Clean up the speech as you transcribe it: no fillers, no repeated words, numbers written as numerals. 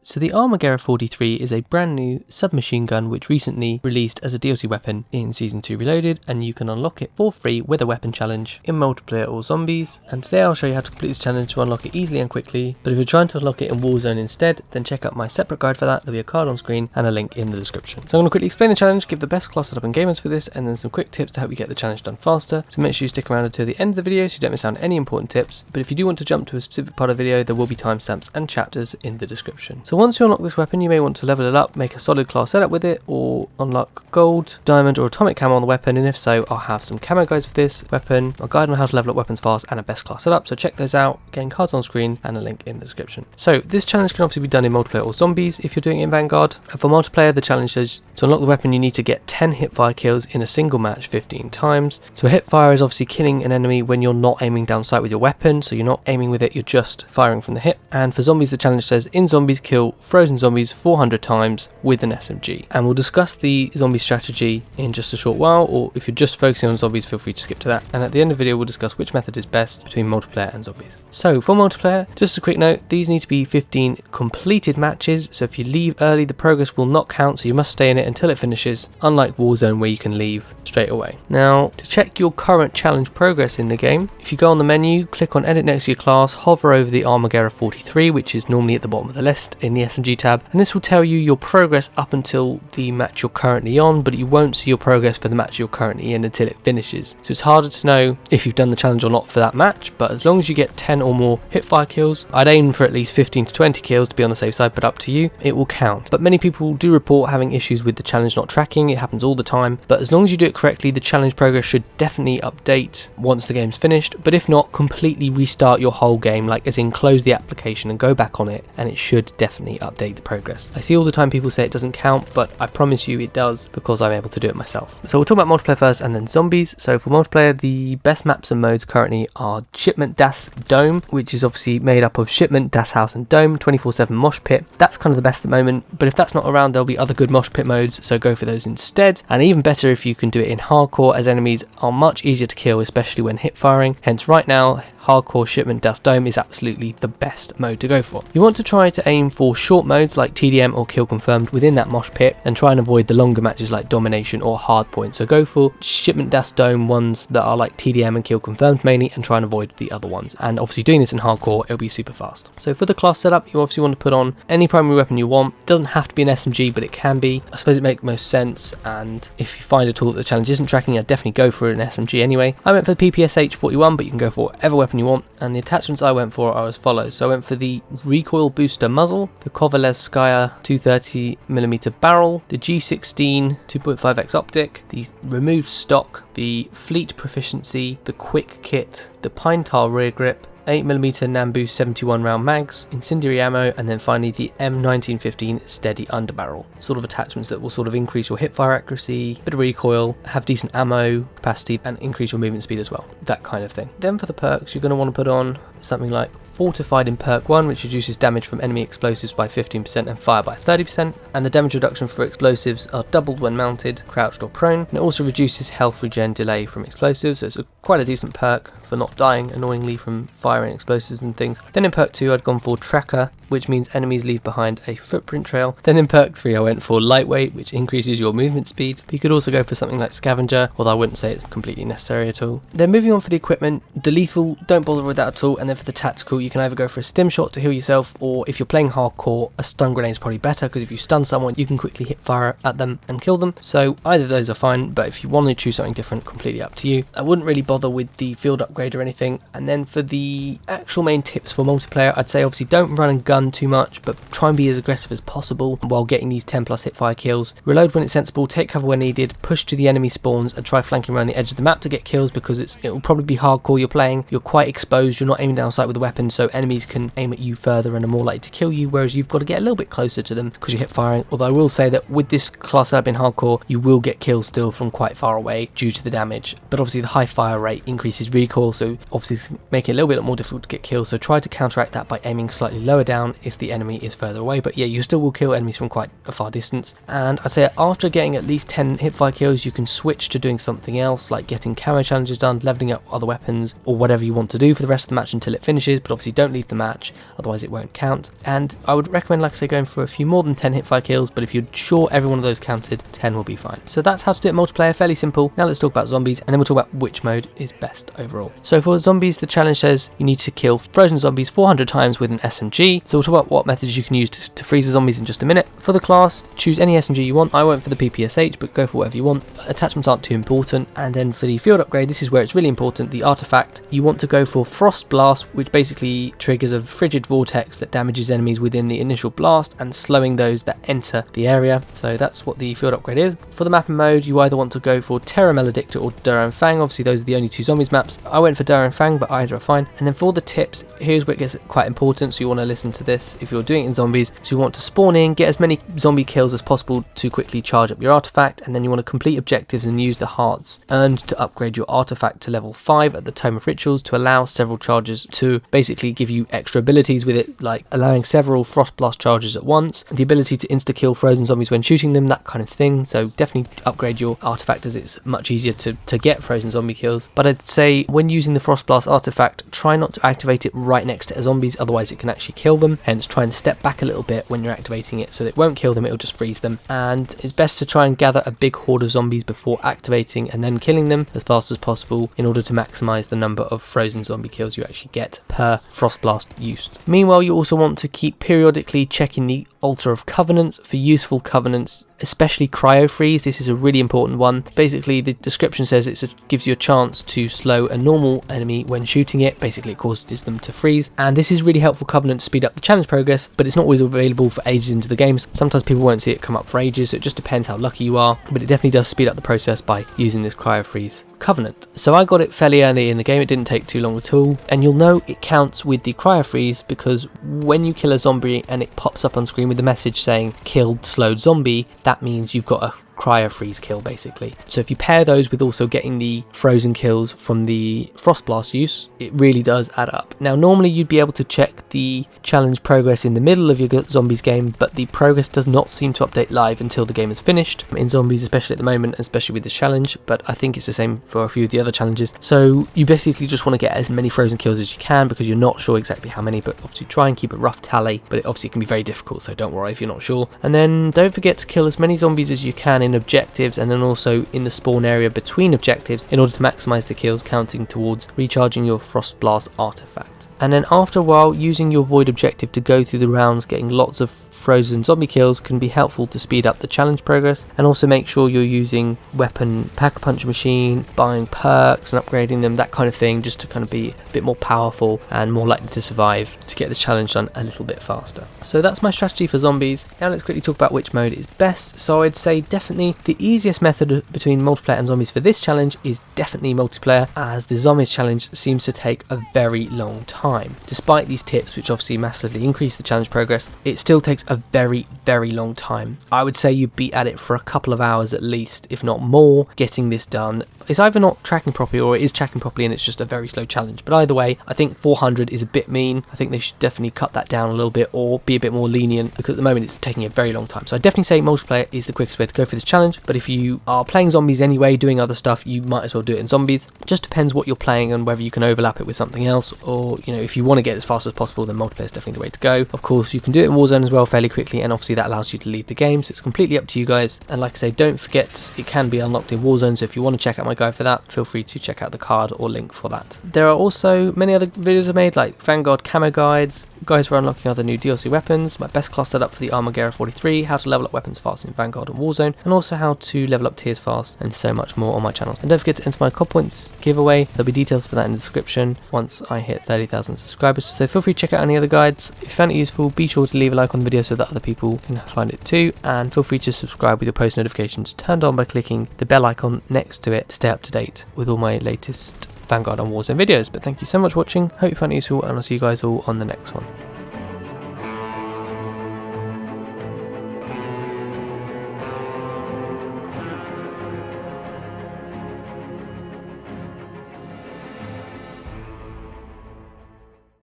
So the Armagurra 43 is a brand new submachine gun which recently released as a DLC weapon in Season 2 Reloaded, and you can unlock it for free with a weapon challenge in multiplayer or zombies. And today I'll show you how to complete this challenge to unlock it easily and quickly, but if you're trying to unlock it in Warzone instead, then check out my separate guide for that. There'll be a card on screen and a link in the description. So I'm going to quickly explain the challenge, give the best class setup and gamers for this, and then some quick tips to help you get the challenge done faster. So make sure you stick around until the end of the video so you don't miss out on any important tips, but if you do want to jump to a specific part of the video, there will be timestamps and chapters in the description. So once you unlock this weapon, you may want to level it up, make a solid class setup with it, or unlock gold, diamond or atomic camo on the weapon, and if so, I'll have some camo guides for this weapon, a guide on how to level up weapons fast, and a best class setup, so check those out, again cards on screen and a link in the description. So this challenge can obviously be done in multiplayer or zombies if you're doing it in Vanguard, and for multiplayer the challenge says to unlock the weapon you need to get 10 hipfire kills in a single match 15 times. So a hipfire is obviously killing an enemy when you're not aiming down sight with your weapon, so you're not aiming with it, you're just firing from the hip. And for zombies the challenge says in zombies kill frozen zombies 400 times with an SMG, and we'll discuss the zombie strategy in just a short while, or if you're just focusing on zombies feel free to skip to that, and at the end of the video we'll discuss which method is best between multiplayer and zombies. So for multiplayer, just a quick note, these need to be 15 completed matches, so if you leave early the progress will not count, so you must stay in it until it finishes, unlike Warzone where you can leave straight away. Now to check your current challenge progress in the game, if you go on the menu, click on edit next to your class, hover over the Armagurra 43 which is normally at the bottom of the list in the SMG tab, and this will tell you your progress up until the match you're currently on, but you won't see your progress for the match you're currently in until it finishes. So it's harder to know if you've done the challenge or not for that match, but as long as you get 10 or more hipfire kills, I'd aim for at least 15 to 20 kills to be on the safe side, but up to you, it will count. But many people do report having issues with the challenge not tracking, it happens all the time, but as long as you do it correctly, the challenge progress should definitely update once the game's finished, but if not, completely restart your whole game, like as in close the application and go back on it, and it should definitely update the progress. I see all the time people say it doesn't count, but I promise you it does because I'm able to do it myself. So we'll talk about multiplayer first and then zombies. So for multiplayer, the best maps and modes currently are Shipment, Das, Dome, which is obviously made up of Shipment, Das House and Dome, 24/7 mosh pit. That's kind of the best at the moment, but if that's not around there'll be other good mosh pit modes, so go for those instead. And even better if you can do it in hardcore, as enemies are much easier to kill, especially when hip firing. Hence right now, hardcore Shipment, Das, Dome is absolutely the best mode to go for. You want to try to aim for short modes like TDM or Kill Confirmed within that mosh pit, and try and avoid the longer matches like Domination or Hardpoint. So go for Shipment, Das, Dome ones that are like TDM and Kill Confirmed mainly, and try and avoid the other ones. And obviously doing this in hardcore, it'll be super fast. So for the class setup, you obviously want to put on any primary weapon you want. It doesn't have to be an SMG, but it can be. I suppose it makes most sense, and if you find a tool that the challenge isn't tracking, I'd definitely go for an SMG anyway. I went for the PPSH 41, but you can go for whatever weapon you want, and the attachments I went for are as follows. So I went for the recoil booster muzzle, the Kovalevskaya 230mm barrel, the G16 2.5x optic, the removed stock, the fleet proficiency, the quick kit, the pine tar rear grip, 8mm Nambu 71 round mags, incendiary ammo, and then finally the M1915 steady underbarrel. Sort of attachments that will sort of increase your hipfire accuracy, bit of recoil, have decent ammo capacity, and increase your movement speed as well. That kind of thing. Then for the perks, you're going to want to put on something like Fortified in perk 1, which reduces damage from enemy explosives by 15% and fire by 30%, and the damage reduction for explosives are doubled when mounted, crouched or prone, and it also reduces health regen delay from explosives, so it's quite a decent perk for not dying annoyingly from firing explosives and things. Then in perk 2 I'd gone for Tracker, which means enemies leave behind a footprint trail. Then in perk 3 I went for Lightweight, which increases your movement speed, but you could also go for something like Scavenger, although I wouldn't say it's completely necessary at all. Then moving on for the equipment, the lethal, don't bother with that at all, and then for the tactical, you can either go for a stim shot to heal yourself, or if you're playing hardcore, a stun grenade is probably better, because if you stun someone you can quickly hit fire at them and kill them. So either of those are fine, but if you want to choose something different, completely up to you. I wouldn't really bother with the field upgrade or anything. And then for the actual main tips for multiplayer, I'd say obviously don't run and gun too much, but try and be as aggressive as possible while getting these 10 plus hipfire kills. Reload when it's sensible, take cover when needed, push to the enemy spawns and try flanking around the edge of the map to get kills, because it will probably be hardcore you're playing, you're quite exposed, you're not aiming down sight with a weapon, so enemies can aim at you further and are more likely to kill you, whereas you've got to get a little bit closer to them because you're hip firing. Although I will say that with this class setup in hardcore, you will get kills still from quite far away due to the damage, but obviously the high fire rate increases recoil, so obviously it's making it a little bit more difficult to get kills, so try to counteract that by aiming slightly lower down down if the enemy is further away, but yeah, you still will kill enemies from quite a far distance. And I'd say after getting at least 10 hipfire kills, you can switch to doing something else, like getting camo challenges done, leveling up other weapons, or whatever you want to do for the rest of the match until it finishes, but obviously don't leave the match, otherwise it won't count. And I would recommend, like I say, going for a few more than 10 hipfire kills, but if you're sure every one of those counted, 10 will be fine. So that's how to do it multiplayer, fairly simple. Now let's talk about zombies, and then we'll talk about which mode is best overall. So for zombies, the challenge says you need to kill frozen zombies 400 times with an SMG. So we'll talk about what methods you can use to freeze the zombies in just a minute. For the class, choose any SMG you want. I went for the PPSH, but go for whatever you want. Attachments aren't too important. And then for the field upgrade, this is where it's really important, the artifact. You want to go for Frost Blast, which basically triggers a frigid vortex that damages enemies within the initial blast and slowing those that enter the area. So that's what the field upgrade is. For the mapping mode, you either want to go for Terra Maledicta or Dur and Fang. Obviously those are the only two zombies maps. I went for Dur and Fang, but either are fine. And then for the tips, here's where it gets quite important, so you want to listen to this if you're doing it in zombies. So you want to spawn in, get as many zombie kills as possible to quickly charge up your artifact, and then you want to complete objectives and use the hearts earned to upgrade your artifact to level 5 at the Tome of Rituals to allow several charges to basically give you extra abilities with it, like allowing several Frost Blast charges at once, the ability to insta-kill frozen zombies when shooting them, that kind of thing. So definitely upgrade your artifact as it's much easier to get frozen zombie kills. But I'd say when using the Frost Blast artifact, try not to activate it right next to zombies, otherwise it can actually kill them. Hence try and step back a little bit when you're activating it so that it won't kill them, it'll just freeze them. And it's best to try and gather a big horde of zombies before activating and then killing them as fast as possible in order to maximize the number of frozen zombie kills you actually get per Frost Blast used. Meanwhile, you also want to keep periodically checking the Altar of Covenants for useful covenants, especially Cryo Freeze. This is a really important one. Basically, the description says it gives you a chance to slow a normal enemy when shooting it. Basically, it causes them to freeze. And this is really helpful covenant to speed up the challenge progress, but it's not always available for ages into the game. Sometimes people won't see it come up for ages, so it just depends how lucky you are. But it definitely does speed up the process by using this Cryo Freeze covenant. So I got it fairly early in the game, it didn't take too long at all, and you'll know it counts with the Cryo Freeze because when you kill a zombie and it pops up on screen with the message saying killed slowed zombie, that means you've got a Cryo Freeze kill basically. So if you pair those with also getting the frozen kills from the Frost Blast use, it really does add up. Now normally you'd be able to check the challenge progress in the middle of your zombies game, but the progress does not seem to update live until the game is finished in zombies, especially at the moment, especially with this challenge, but I think it's the same for a few of the other challenges. So you basically just want to get as many frozen kills as you can because you're not sure exactly how many, but obviously try and keep a rough tally, but it obviously can be very difficult, so don't worry if you're not sure. And then don't forget to kill as many zombies as you can in objectives and then also in the spawn area between objectives in order to maximize the kills, counting towards recharging your Frost Blast artifact. And then after a while, using your void objective to go through the rounds, getting lots of frozen zombie kills can be helpful to speed up the challenge progress, and also make sure you're using weapon pack-a-punch machine, buying perks and upgrading them, that kind of thing, just to kind of be a bit more powerful and more likely to survive to get this challenge done a little bit faster. So that's my strategy for zombies. Now let's quickly talk about which mode is best. So I'd say definitely the easiest method between multiplayer and zombies for this challenge is definitely multiplayer, as the zombies challenge seems to take a very long time. Despite these tips, which obviously massively increase the challenge progress, it still takes a very long time. I would say you'd be at it for a couple of hours at least, if not more, getting this done. It's either not tracking properly or it is tracking properly and it's just a very slow challenge. But either way, I think 400 is a bit mean. I think they should definitely cut that down a little bit or be a bit more lenient, because at the moment it's taking a very long time. So I definitely say multiplayer is the quickest way to go for this challenge. But if you are playing zombies anyway, doing other stuff, you might as well do it in zombies. Just depends what you're playing and whether you can overlap it with something else, or if you want to get as fast as possible, then multiplayer is definitely the way to go. Of course, you can do it in Warzone as well fairly quickly, and obviously that allows you to leave the game, so it's completely up to you guys. And like I say, don't forget it can be unlocked in Warzone, so if you want to check out my guide for that, feel free to check out the card or link for that. There are also many other videos I made, like Vanguard camo guides for unlocking other new DLC weapons, my best class setup for the Armagurra 43, how to level up weapons fast in Vanguard and Warzone, and also how to level up tiers fast, and so much more on my channel. And don't forget to enter my COD points giveaway. There'll be details for that in the description once I hit 30,000 subscribers, so feel free to check out any other guides. If you found it useful, be sure to leave a like on the video so that other people can find it too, and feel free to subscribe with your post notifications turned on by clicking the bell icon next to it to stay up to date with all my latest Vanguard and Warzone videos. But thank you so much for watching, hope you found it useful, and I'll see you guys all on the next one.